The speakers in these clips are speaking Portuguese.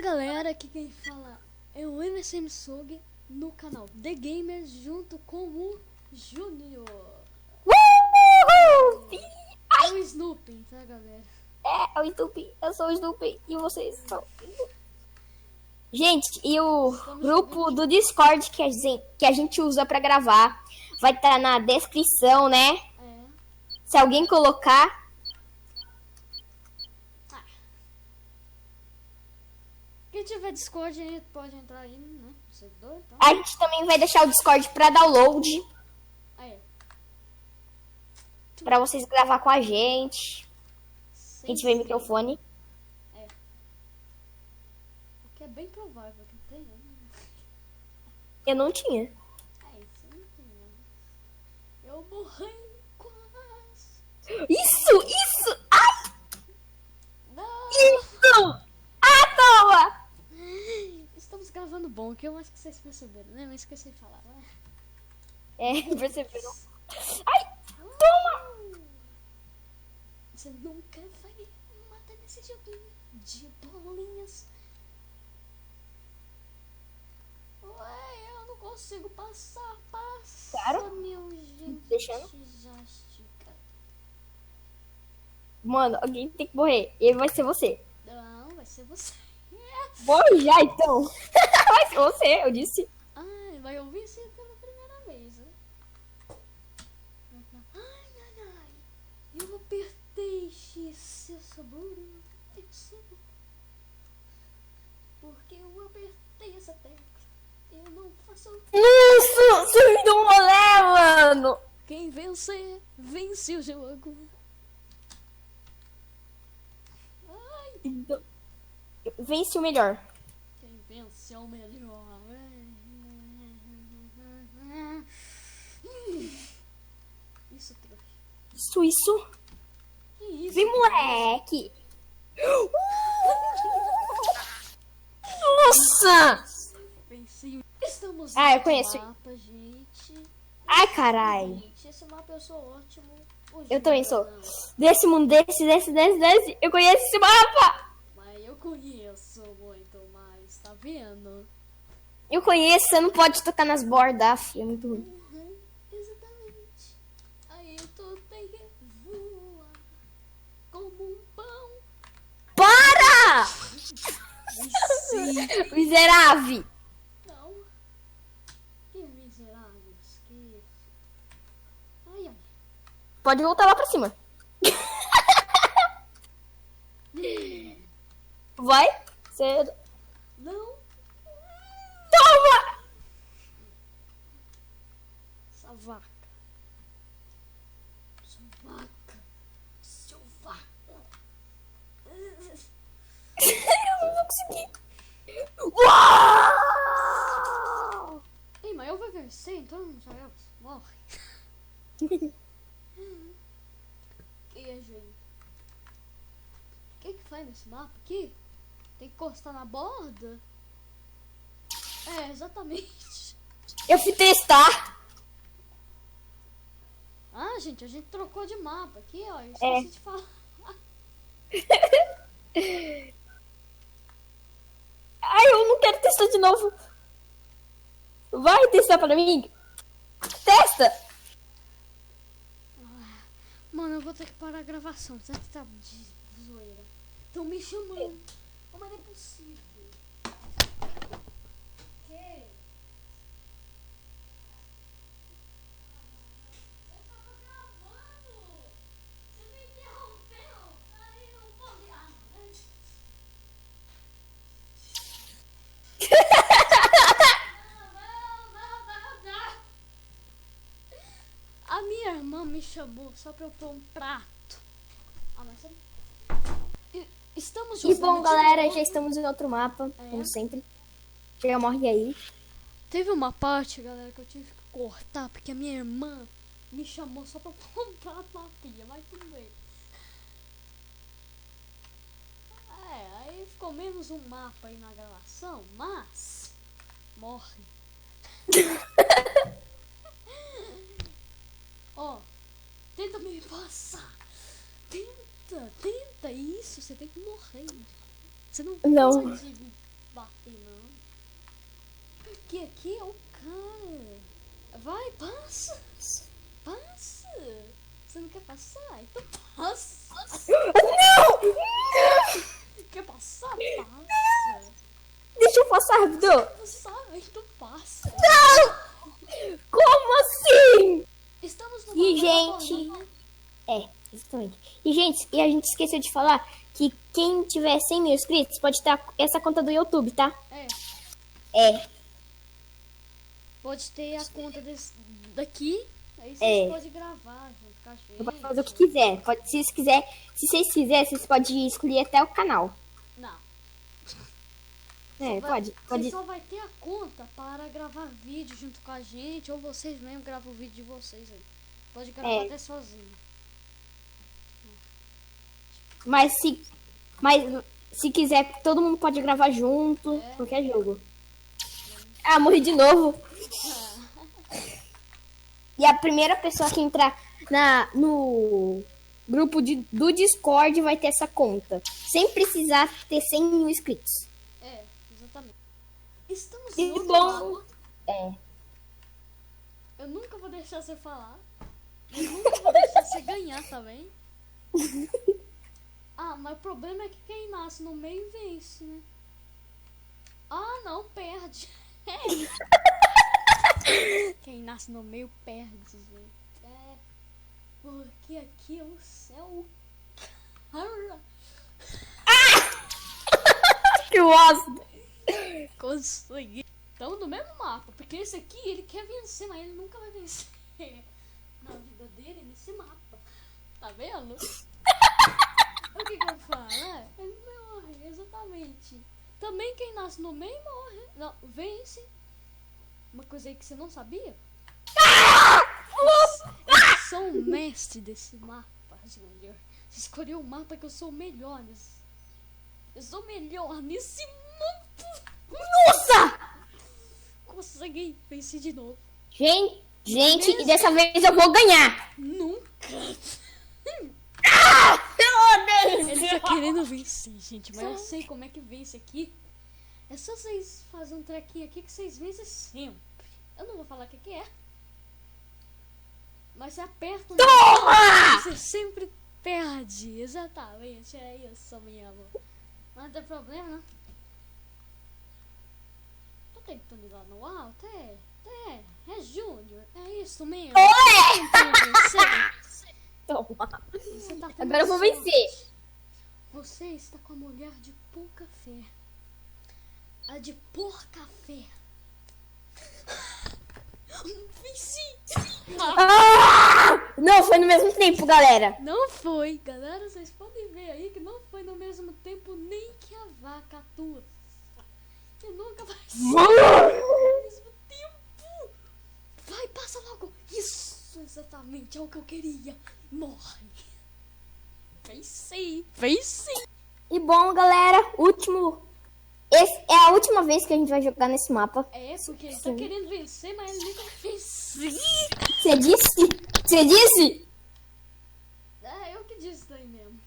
galera, aqui quem fala é o MSM Sog no canal The Gamers junto com o Júnior. É o Snoopy, tá galera? É o Snoopy, eu sou o Snoopy e vocês são... Gente, e o grupo do Discord que a gente usa pra gravar vai estar na descrição, né? É. Se alguém colocar... Quem tiver Discord aí pode entrar aí, né? No servidor, então. A gente também vai deixar o Discord pra download, Aí. pra vocês gravar com a gente. Quem tiver microfone. É. O que é bem provável que tenha, né? Eu não tinha. É isso, não tinha. Eu morri quase. Isso! Ai, Não! isso! Ah, toma! Estamos gravando bom, que eu acho que vocês perceberam, né? Mas esqueci de falar, né? É, perceberam. Ai, toma! Você nunca vai me matar nesse joguinho de bolinhas. Ué, eu não consigo passar. Passa, Claro. meu gente. Deixando. Já estica. Mano, alguém tem que morrer. E vai ser você. Não, vai ser você. Morre já, então. Vai ser você, eu disse. Ai, vai ouvir isso pela primeira vez, né? Ai. Eu apertei X, seu sabor. Porque eu apertei essa tecla. Eu não faço. Isso! Você deu um rolê, mano! Quem vencer, vence o jogo. Ai, Então, vence o melhor. quem vence é o melhor. Isso, trouxa. Isso. Que isso? Vem, moleque! Nossa! Venci. Estamos Ah, eu no conheço. mapa, gente. Ai, carai. Gente, esse mapa eu sou ótimo. O Eu também Júnior sou. não. Desse mundo, desse. Eu conheço esse mapa! Mas eu conheço muito mais, tá vendo? Eu conheço, você não pode tocar nas bordas. É muito ruim. Uhum, exatamente. Aí tu tem que voar como um pão. Para! Sim. Miserável! Não. Que miserável. Que... Ai. Pode voltar lá pra cima. Vai? Você... Não. Toma! Essa vaca. Sua vaca. Seu vaca. Eu não vou conseguir. Uau! Ei, mas eu vou vencer, então já é. Morre. Queijo aí. O que faz nesse mapa aqui? Tem que encostar na borda? É, exatamente. Eu fui testar. Ah, gente, a gente trocou de mapa aqui, ó. Eu esqueci de falar. Ai, eu não quero testar de novo. Vai testar pra mim. Testa. Mano, eu vou ter que parar a gravação. Será que tá de zoeira? Estão me chamando. Oh, mas não é possível. Que? Eu tava gravando. Você me interrompeu. Aí eu vou virar. Não. A minha irmã me chamou só pra eu pôr um prato. Ah, mas estamos E bom, justamente galera, no- já estamos em outro mapa, É. como sempre. Já morre aí. Teve uma parte, galera, que eu tive que cortar porque a minha irmã me chamou só pra eu pôr um prato na pia, mas tudo bem. É, aí ficou menos um mapa aí na gravação, mas morre. Ó, tenta me passar. Tenta isso, você tem que morrer. Você não Não. pode Porque aqui é o cara. Vai, passa. Passa. Você não quer passar? Então passa. Não! Quer passar? Passa. Deixa eu passar, rápido. Passar, então passa. Não! Como assim? Estamos no E, mapa da gente... Borda. Exatamente. E, gente, a gente esqueceu de falar que quem tiver 100 mil inscritos pode ter essa conta do YouTube, tá? É. Pode ter a conta daqui. Aí vocês podem gravar junto com a gente. Pode fazer o que quiser. Pode, se vocês quiserem, vocês podem escolher até o canal. Não. Pode. Você só vai ter a conta para gravar vídeo junto com a gente. Ou vocês mesmo gravam o vídeo de vocês aí. Pode gravar até sozinho. Mas se quiser, todo mundo pode gravar junto. Qualquer jogo. Ah, morri de novo. E a primeira pessoa que entrar no grupo do Discord vai ter essa conta. Sem precisar ter 100 mil inscritos. Exatamente. Estamos E no bom. Eu nunca vou deixar você falar. Eu nunca vou deixar você ganhar, tá bem? Mas o problema é que quem nasce no meio vence, né? Não, perde. Quem nasce no meio perde, gente. Porque aqui é o céu. Que bosta. Consegui. Estamos no mesmo mapa. Porque esse aqui, ele quer vencer, mas ele nunca vai vencer na vida dele nesse mapa. Tá vendo? O que eu falo? Ele morre, exatamente. Também quem nasce no meio morre. Não, vence. Uma coisa aí que você não sabia? Eu sou o mestre desse mapa, Júnior. Você escolheu o mapa que eu sou o melhor. Eu sou o melhor nesse mapa. Nossa! Consegui, venci de novo. Gente, e dessa vez eu vou ganhar. Nunca. Meu Deus! Ele tá querendo vencer, gente. Mas eu sei como é que vence aqui. É só vocês fazerem um trequinho aqui que vocês vencem sempre. Eu não vou falar o que é. Mas você aperta um Toma! você sempre perde. Exatamente. É isso, minha amor. Mas não tem problema, não. Tô tentando ir lá no alto, é Júnior. É isso mesmo. Toma. Você tá tendo Agora eu vou sorte. vencer. Você está com a mulher de pouca fé. A de porca fé. Venci! Não, foi no mesmo tempo, galera. Não foi, galera. Vocês podem ver aí que não foi no mesmo tempo nem que a vaca tua. Que nunca vai ser no mesmo tempo. Vai, passa logo. Isso, exatamente. É o que eu queria. Morre. Venci. E bom, galera, é a última vez que a gente vai jogar nesse mapa. Porque ele tá querendo vencer, mas ele nunca vai vencer. Você disse? Eu que disse daí mesmo.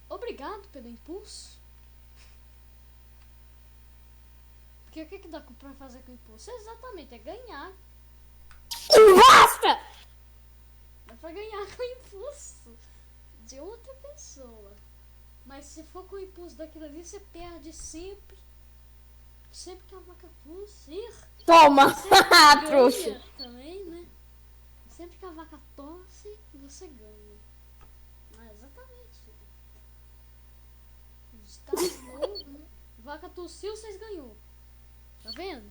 Obrigado pelo impulso. Porque o que dá pra fazer com o impulso? Exatamente, é ganhar. Basta! Dá pra ganhar com o impulso de outra pessoa. Mas se for com o impulso daquilo ali, você perde sempre. Sempre que a vaca tossir. Toma! Você Trouxa. ganha também, né? Sempre que a vaca tosse, você ganha. Mas exatamente. Está de novo, né? Vaca tossiu, vocês ganhou. Tá vendo?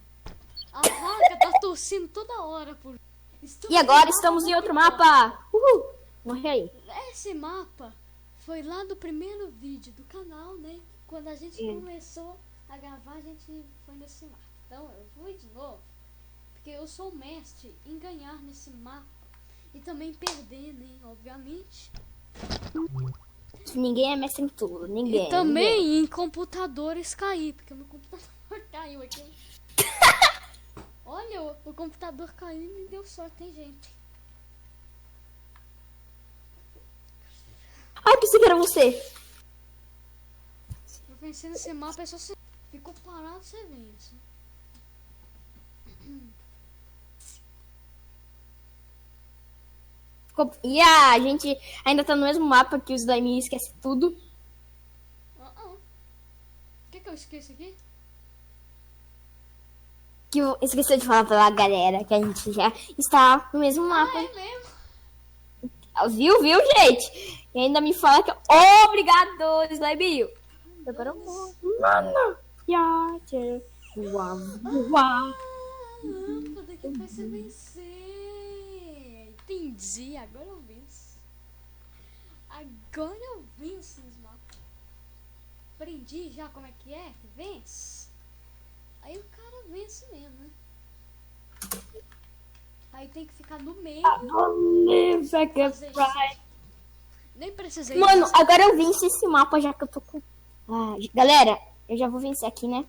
A vaca tá tossindo toda hora por. E agora estamos em outro mapa. Uhul! Morre aí. Esse mapa foi lá do primeiro vídeo do canal, né? Quando a gente começou a gravar, a gente foi nesse mapa. Então eu fui de novo, porque eu sou mestre em ganhar nesse mapa e também perder, né? Obviamente. Ninguém é mestre em tudo, ninguém. E também em computadores cair, porque o meu computador caiu aqui. Olha, o computador caiu e me deu sorte, hein, gente? Ai, pensei que era você. Eu pensei nesse mapa, é só você ficou parado, você vence. E a gente ainda tá no mesmo mapa que o Slime esquece tudo. O que eu esqueço aqui? Que eu esqueci de falar pra galera que a gente já está no mesmo mapa. É mesmo? Viu, gente? E ainda me fala que... Obrigado, Slime. Agora eu vou. Mano. Uau. Lâmpada que faz você vencer. Entendi, agora eu venço. Agora eu venço nos mapas. Aprendi já como é que vence. Aí o cara vence mesmo, né? Aí tem que ficar no meio. Fazer isso. Nem precisei. Mano, agora eu venci esse mapa já que eu tô com... galera, eu já vou vencer aqui, né?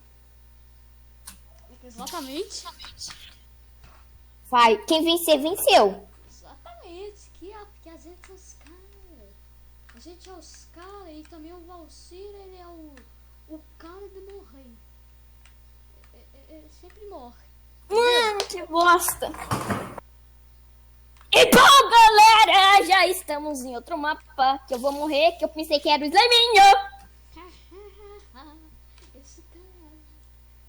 Exatamente. Vai, quem vencer, venceu. Exatamente. Que a gente é os caras. A gente é os caras e também o Valcir, ele é o cara de morrer. Ele sempre morre. Mano, que bosta. Então, galera, já estamos em outro mapa. Que eu vou morrer, que eu pensei que era o Sliminho. Esse cara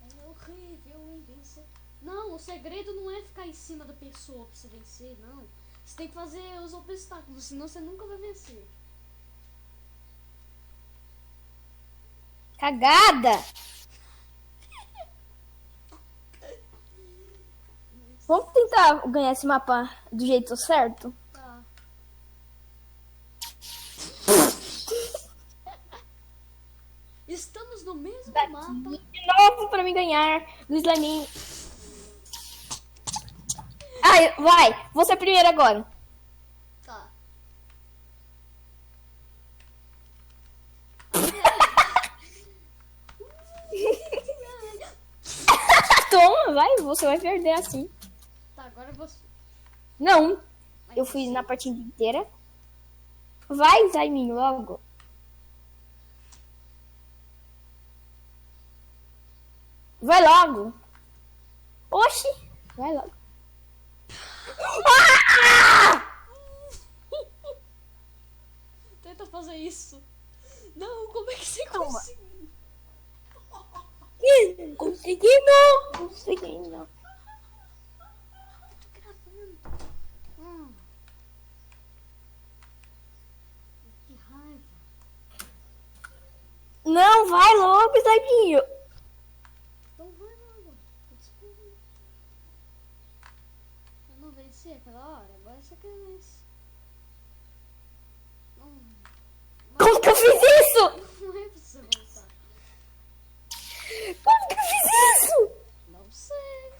é horrível em vencer. Não, o segredo não é ficar em cima da pessoa pra você vencer, não. Você tem que fazer os obstáculos, senão você nunca vai vencer. Cagada. Vamos tentar ganhar esse mapa do jeito certo? Tá. Estamos no mesmo mapa. De novo pra me ganhar do Sliminho. Ai, vai. Você primeiro agora. Tá. Toma, vai. Você vai perder assim. Tá, agora você. Não. Eu fui na partida inteira. Vai, Sliminho, logo. Vai logo. Oxi. Vai logo. Tenta fazer isso. Não, como é que você conseguiu? Consegui não. Consegui não. Tô gravando. Que raiva. Não, vai logo, Sliminho. Então vai logo. Desculpa. Eu não venci aquela hora, agora você quer vencer. Como que eu fiz isso? Não é pra você voltar. Como que eu fiz isso? Não sei.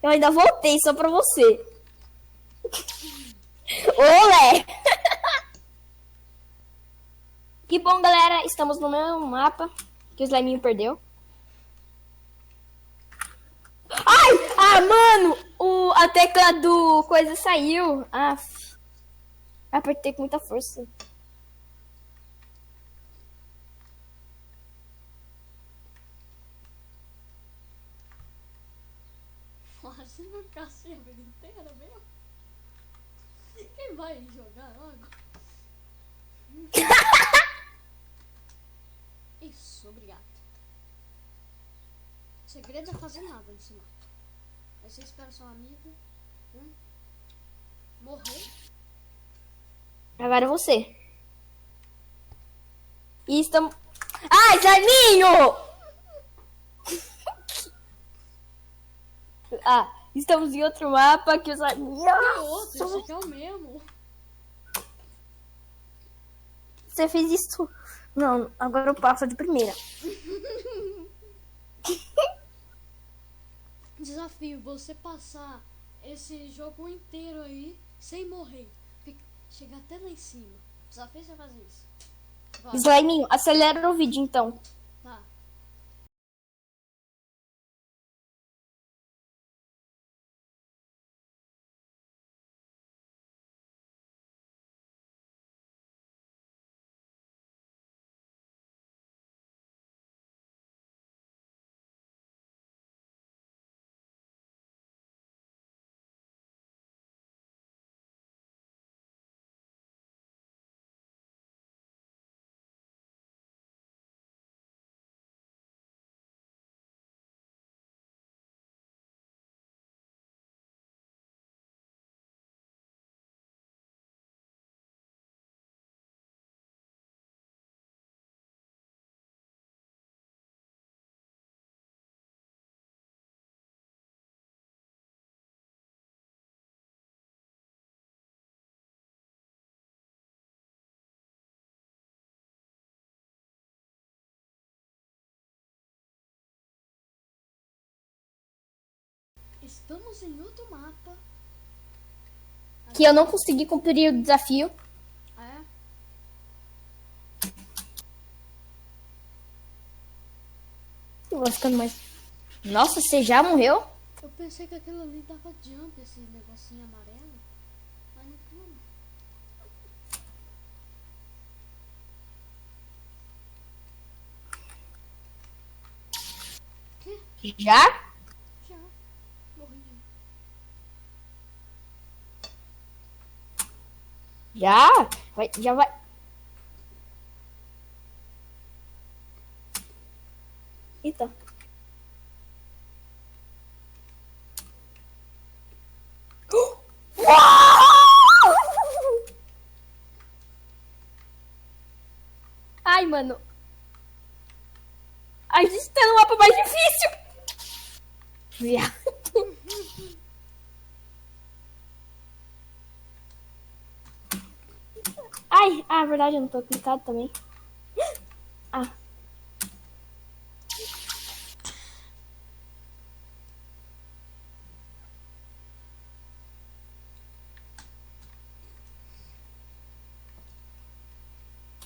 Eu ainda voltei só pra você. Olé! Que bom, galera. Estamos no mesmo mapa que o Sliminho perdeu. Ai! Ah, mano! A tecla do coisa saiu. Apertei com muita força. Você vai ficar assim a vida inteira mesmo? Quem vai jogar logo? Isso, obrigado. O segredo é fazer nada nesse mapa. Aí você espera seu amigo morrer. Agora é você. E estamos... Ai, Sliminho! Estamos em outro mapa que o Sliminho... Que outro? Esse aqui é o mesmo. Você fez isso? Não, agora eu passo de primeira. Desafio, você passar esse jogo inteiro aí sem morrer. Chegar até lá em cima. Desafio você fazer isso. Vai. Sliminho, acelera o vídeo então. Tá. Estamos em outro mapa. Que eu não consegui cumprir o desafio. É. Eu vou ficando mais... Nossa, você já morreu? Eu pensei que aquilo ali dava jump, esse negocinho amarelo. Mas não tem. Já? Já. Morri. Já? Já vai... Eita. Ai, mano. A gente tá no mapa mais difícil. Viado. Ai, ah, verdade, eu não tô clicado também. Ah.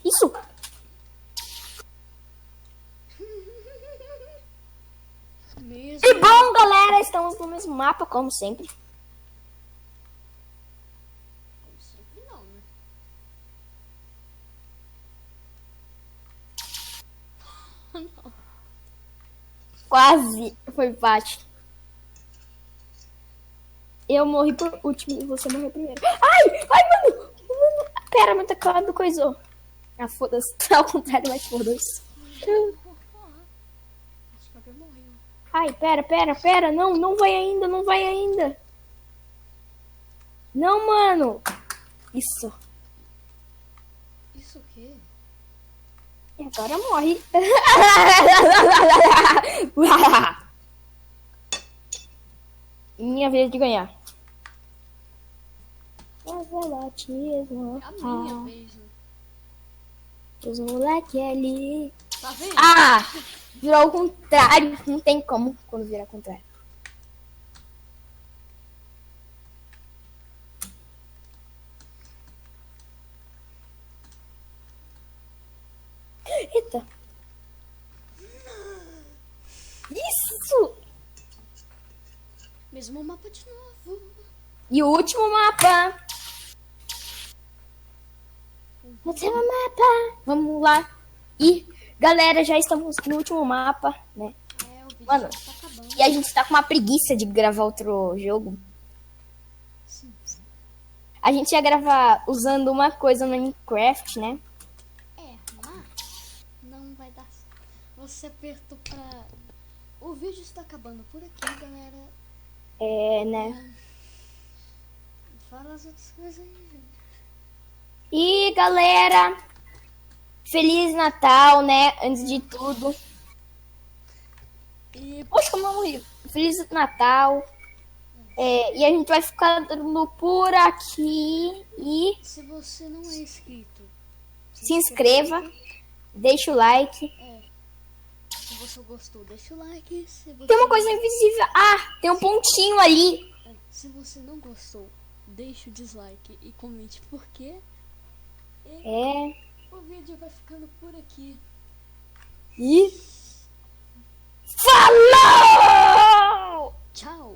Isso. Mesmo. E bom, galera, estamos no mesmo mapa, como sempre. Como sempre não, né? Não. Quase foi empate. Eu morri por último e você morreu primeiro. Ai, ai, mano. Pera, meu teclado coisou. Ah, foda-se. Ao contrário, mas foda-se. Acho que alguém morreu. Ai, pera. Não, não vai ainda, não vai ainda. Não, mano. Isso. Isso o quê? E agora morre. Minha vez de ganhar. Batismo. É a minha vez, né? Os moleque ali. Tá vendo? Ah! Virou ao contrário. Não tem como quando virar ao contrário. Eita. Isso! Mesmo mapa de novo. E o último mapa. Último mapa. Vamos lá. E, galera, já estamos no último mapa, né? É, o vídeo Mano, já tá acabando. e a gente tá com uma preguiça de gravar outro jogo. Sim. A gente ia gravar usando uma coisa no Minecraft, né? É, mas não vai dar certo. Você apertou pra... O vídeo está acabando por aqui, galera. É, né? Fala as outras coisas aí, gente. E, galera, Feliz Natal, né? Antes de tudo. E Poxa, como eu morri. Feliz Natal. É, e a gente vai ficando por aqui. E se você não é inscrito, se inscreva. Deixa o like. Se você gostou, deixa o like. Se você... Tem uma coisa invisível. Ah, tem um pontinho ali. Se você não gostou, deixa o dislike e comente por quê. E É. o vídeo vai ficando por aqui. E falou! Tchau!